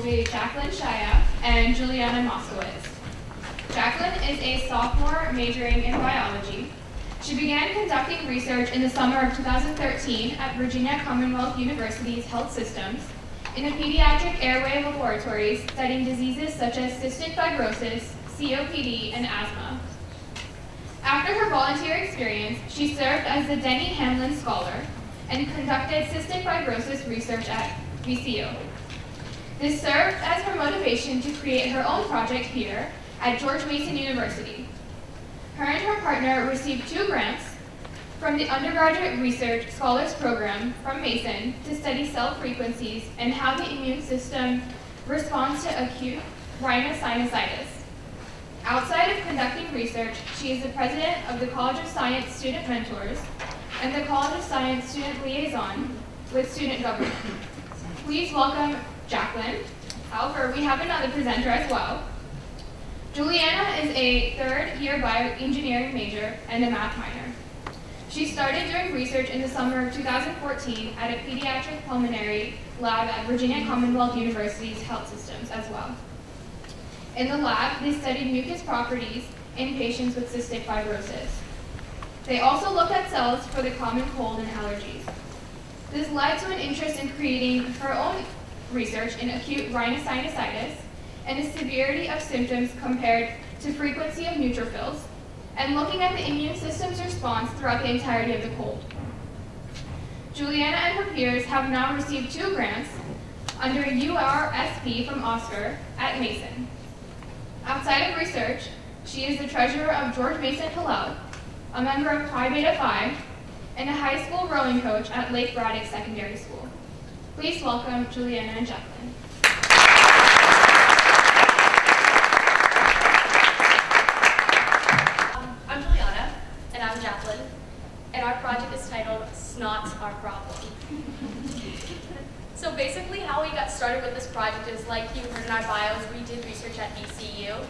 be Jaqueline Shaia and Juliana Moskowitz. Jaqueline is a sophomore majoring in biology. She began conducting research in the summer of 2013 at Virginia Commonwealth University's Health Systems in the pediatric airway laboratories studying diseases such as cystic fibrosis, COPD, and asthma. After her volunteer experience, she served as the Denny Hamlin Scholar and conducted cystic fibrosis research at VCU. This served as her motivation to create her own project here at George Mason University. Her and her partner received 2 grants from the Undergraduate Research Scholars Program from Mason to study cell frequencies and how the immune system responds to acute rhinosinusitis. Outside of conducting research, she is the president of the College of Science Student Mentors and the College of Science Student Liaison with Student Government. Please welcome Jaqueline. However, we have another presenter as well. Juliana is a third-year bioengineering major and a math minor. She started doing research in the summer of 2014 at a pediatric pulmonary lab at Virginia Commonwealth University's Health Systems as well. In the lab, they studied mucus properties in patients with cystic fibrosis. They also looked at cells for the common cold and allergies. This led to an interest in creating her own research in acute rhinosinusitis and the severity of symptoms compared to frequency of neutrophils, and looking at the immune system's response throughout the entirety of the cold. Juliana and her peers have now received 2 grants under URSP from Oscar at Mason. Outside of research, she is the treasurer of George Mason Hillel, a member of Pi Beta Phi, and a high school rowing coach at Lake Braddock Secondary School. Please welcome Juliana and Jaqueline. I'm Juliana, and I'm Jaqueline, and our project is titled Snot's Our Problem. So basically how we got started with this project is, like you heard in our bios, we did research at VCU.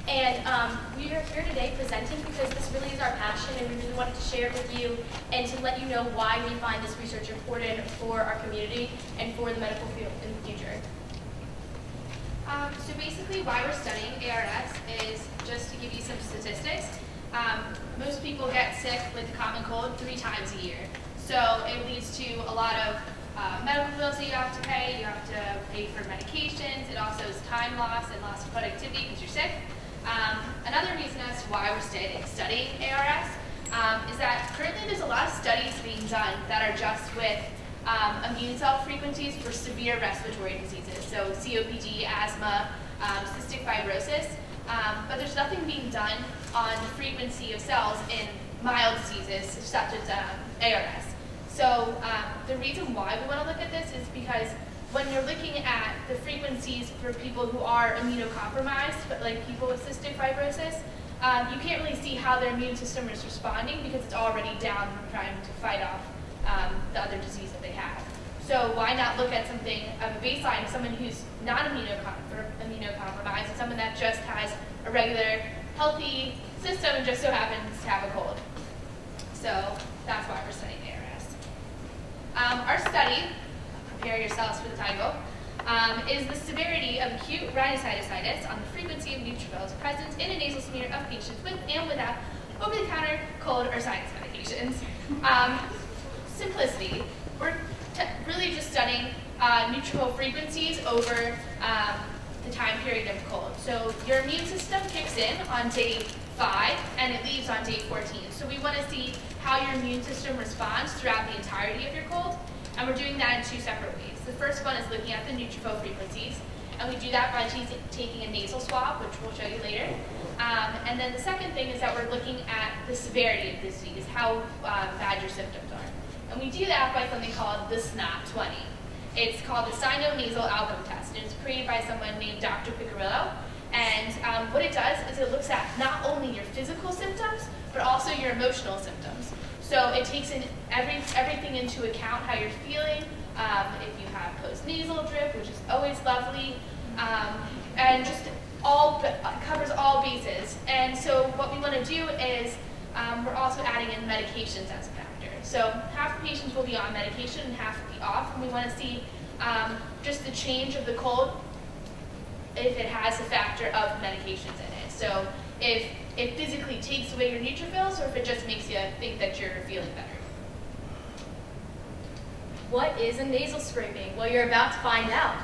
And we are here today presenting because this really is our passion, and we really wanted to share it with you and to let you know why we find this research important for our community and for the medical field in the future. So basically why we're studying ARS is just to give you some statistics. Most people get sick with the common cold 3 times a year. So it leads to a lot of medical bills that you have to pay. You have to pay for medications. It also is time loss and loss of productivity because you're sick. Another reason as to why we're studying ARS is that currently there's a lot of studies being done that are just with immune cell frequencies for severe respiratory diseases, so COPD, asthma, cystic fibrosis, but there's nothing being done on the frequency of cells in mild diseases such as ARS. So the reason why we want to look at this is because when you're looking at the frequencies for people who are immunocompromised, but like people with cystic fibrosis, you can't really see how their immune system is responding because it's already down and trying to fight off the other disease that they have. So why not look at something of a baseline of someone who's not immunocompromised and someone that just has a regular, healthy system and just so happens to have a cold. So that's why we're studying ARS. Our study, prepare yourselves for the title, is the severity of acute rhinosinusitis on the frequency of neutrophils present in a nasal smear of patients with and without over-the-counter cold or sinus medications. Simplicity, we're really just studying neutrophil frequencies over the time period of cold. So your immune system kicks in on day 5 and it leaves on day 14. So we want to see how your immune system responds throughout the entirety of your cold, and we're doing that in 2 separate ways. The first one is looking at the neutrophil frequencies, and we do that by taking a nasal swab, which we'll show you later. And then the second thing is that we're looking at the severity of the disease, how bad your symptoms are. And we do that by something called the SNOT-20. It's called the Sino-Nasal Outcome Test, and it's created by someone named Dr. Picarillo. And what it does is it looks at not only your physical symptoms, but also your emotional symptoms. So it takes in everything into account, how you're feeling, if you have post-nasal drip, which is always lovely, and just covers all bases. And so what we want to do is we're also adding in medications as a factor. So half the patients will be on medication and half will be off, and we want to see just the change of the cold if it has a factor of medications in it. So if it physically takes away your neutrophils, or if it just makes you think that you're feeling better. What is a nasal scraping? Well, you're about to find out.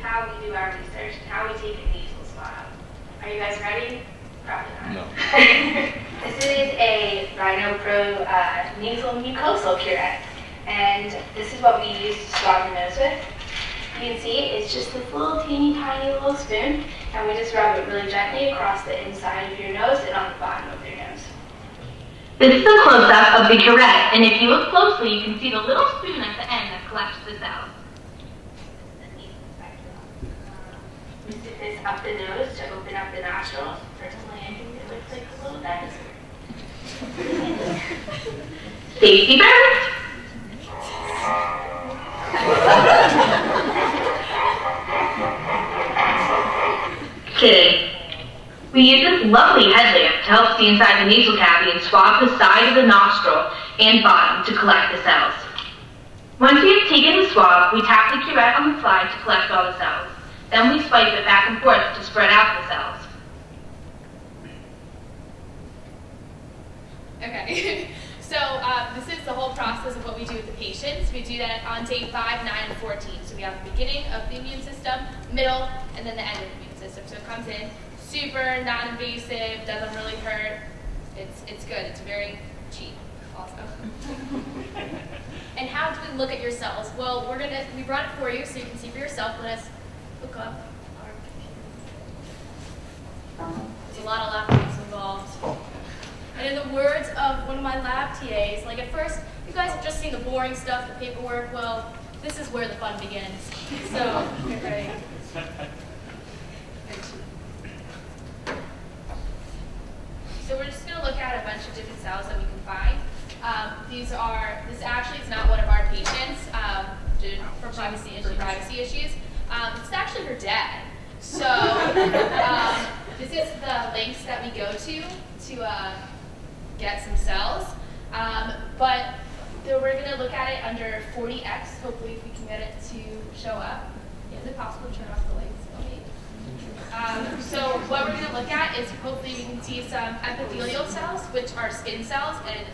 How we do our research and how we take a nasal swab. Are you guys ready? Probably not. No. This is a Rhino Pro nasal mucosal curette, and this is what we use to swab your nose with. You can see it's just this little teeny tiny little spoon, and we just rub it really gently across the inside of your nose and on the bottom of your nose. This is a close-up of the curette, and if you look closely, you can see the little spoon at the end that collects the cells. We stick this up the nose to open up the nostrils. Personally, it looks like a little dinosaur. Safety first. Kidding. We use this lovely head lamp to help see inside the nasal cavity and swab the side of the nostril and bottom to collect the cells. Once we have taken the swab, we tap the curette on the slide to collect all the cells. Then we swipe it back and forth to spread out the cells. Okay, so this is the whole process of what we do with the patients. We do that on day 5, 9, and 14. So we have the beginning of the immune system, middle, and then the end of the immune system. So it comes in super non-invasive, doesn't really hurt. It's good. It's very cheap also. And how do we look at your cells? Well, we brought it for you so you can see for yourself. Let us look up our computer. There's a lot of laptops involved. And in the words of one of my lab TAs, like at first, you guys have just seen the boring stuff, the paperwork. Well, this is where the fun begins. So, get ready. So we're just going to look at a bunch of different cells that we can find. This actually is not one of our patients for privacy issues. It's actually her dad. So this is the links that we go to get some cells. But we're going to look at it under 40x. Hopefully if we can get it to show up. Is it possible to turn off the lights? So what we're going to look at is hopefully we can see some epithelial cells, which are skin cells, and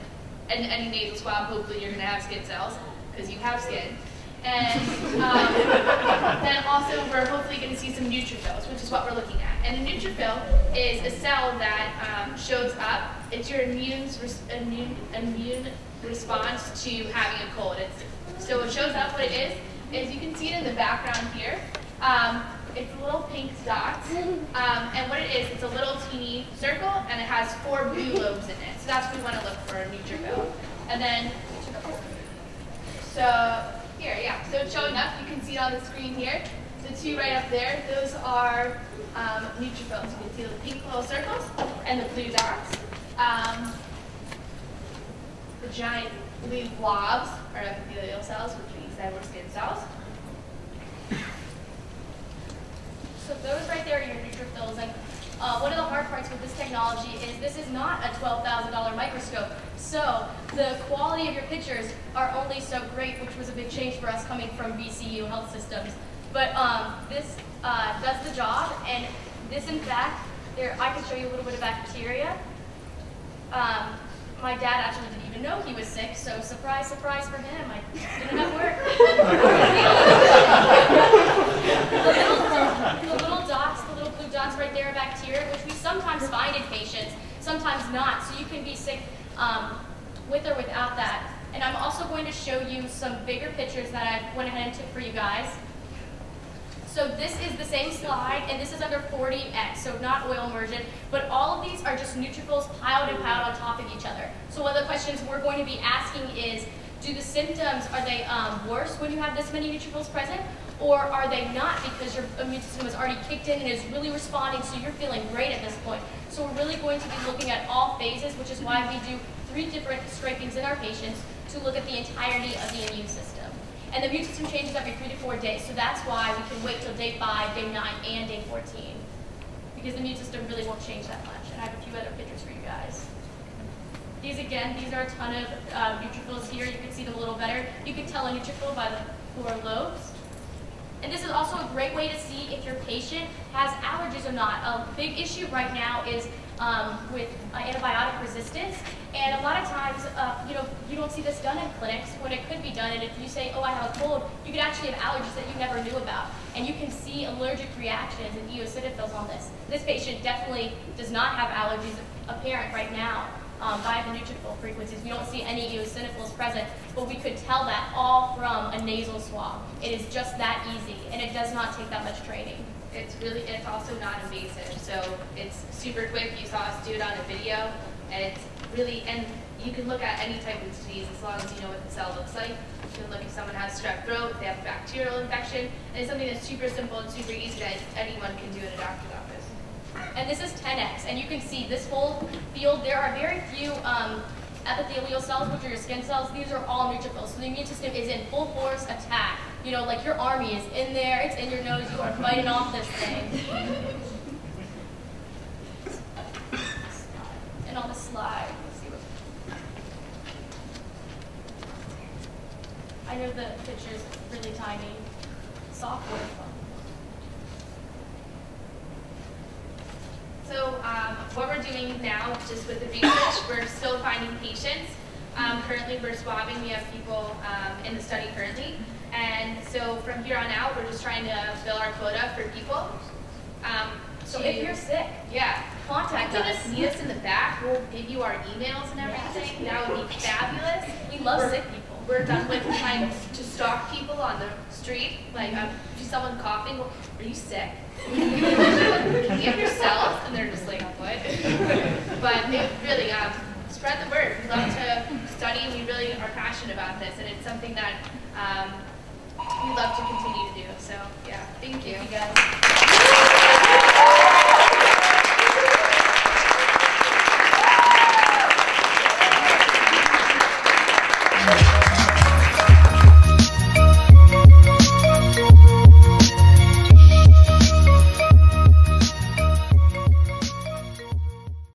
any nasal swab, hopefully you're going to have skin cells, because you have skin. And then also we're hopefully going to see some neutrophils, which is what we're looking at. And a neutrophil is a cell that shows up. It's your immune response to having a cold. So it shows up. What it is you can see it in the background here. It's little pink dots, and what it is, it's a little teeny circle, and it has 4 blue lobes in it. So that's what we want to look for a neutrophil. And then, so here, yeah, so it's showing up. You can see it on the screen here. The 2 right up there, those are neutrophils. You can see the pink little circles and the blue dots. The giant blue blobs are epithelial cells, which means that we're skin cells. So those right there are your neutrophils, and one of the hard parts with this technology is this is not a $12,000 microscope, so the quality of your pictures are only so great, which was a big change for us coming from VCU Health Systems. But this does the job, and this in fact, I can show you a little bit of bacteria. My dad actually didn't even know he was sick, so surprise, surprise for him, I didn't have work. The little dots, the little blue dots right there are bacteria, which we sometimes find in patients, sometimes not, so you can be sick with or without that. And I'm also going to show you some bigger pictures that I went ahead and took for you guys. So this is the same slide, and this is under 40x, so not oil immersion, but all of these are just neutrophils piled and piled on top of each other. So one of the questions we're going to be asking is, do the symptoms, are they worse when you have this many neutrophils present, or are they not because your immune system has already kicked in and is really responding, so you're feeling great at this point? So we're really going to be looking at all phases, which is why we do 3 different scrapings in our patients to look at the entirety of the immune system. And the immune system changes every 3 to 4 days, so that's why we can wait till day 5, day 9, and day 14. because the immune system really won't change that much. And I have a few other pictures for you guys. These are a ton of neutrophils here. You can see them a little better. You can tell a neutrophil by the 4 lobes. And this is also a great way to see if your patient has allergies or not. A big issue right now is with antibiotic resistance. And a lot of times, you don't see this done in clinics when it could be done. And if you say, oh, I have a cold, you could actually have allergies that you never knew about. And you can see allergic reactions and eosinophils on this. This patient definitely does not have allergies apparent right now by the neutrophil frequencies. We don't see any eosinophils present, but we could tell that all from a nasal swab. It is just that easy, and it does not take that much training. It's also not invasive, so it's super quick. You saw us do it on a video, and it's really, and you can look at any type of disease as long as you know what the cell looks like. You can look if someone has strep throat, if they have a bacterial infection, and it's something that's super simple and super easy that anyone can do in a doctor's office. And this is 10x, and you can see this whole field, there are very few epithelial cells, which are your skin cells. These are all neutrophils, so the immune system is in full force attack. You know, like your army is in there, it's in your nose, you are fighting off this thing. And on the slide, let's see what. I know the picture's really tiny. Software fun. So what we're doing now, just with the research, we're still finding patients. Currently, we're swabbing. We have people in the study currently. And so from here on out, we're just trying to fill our quota for people. So if you're sick, contact us. Meet us in the back. We'll give you our emails and everything. That would be fabulous. We love sick people. We're done with trying to stalk people on the street. Like, if you see someone coughing, well, are you sick? Can you have yourself? And they're just like, what? But it really, spread the word. We love to study. We really are passionate about this, and it's something that we love to continue to do. So, yeah, thank you. Thank you guys.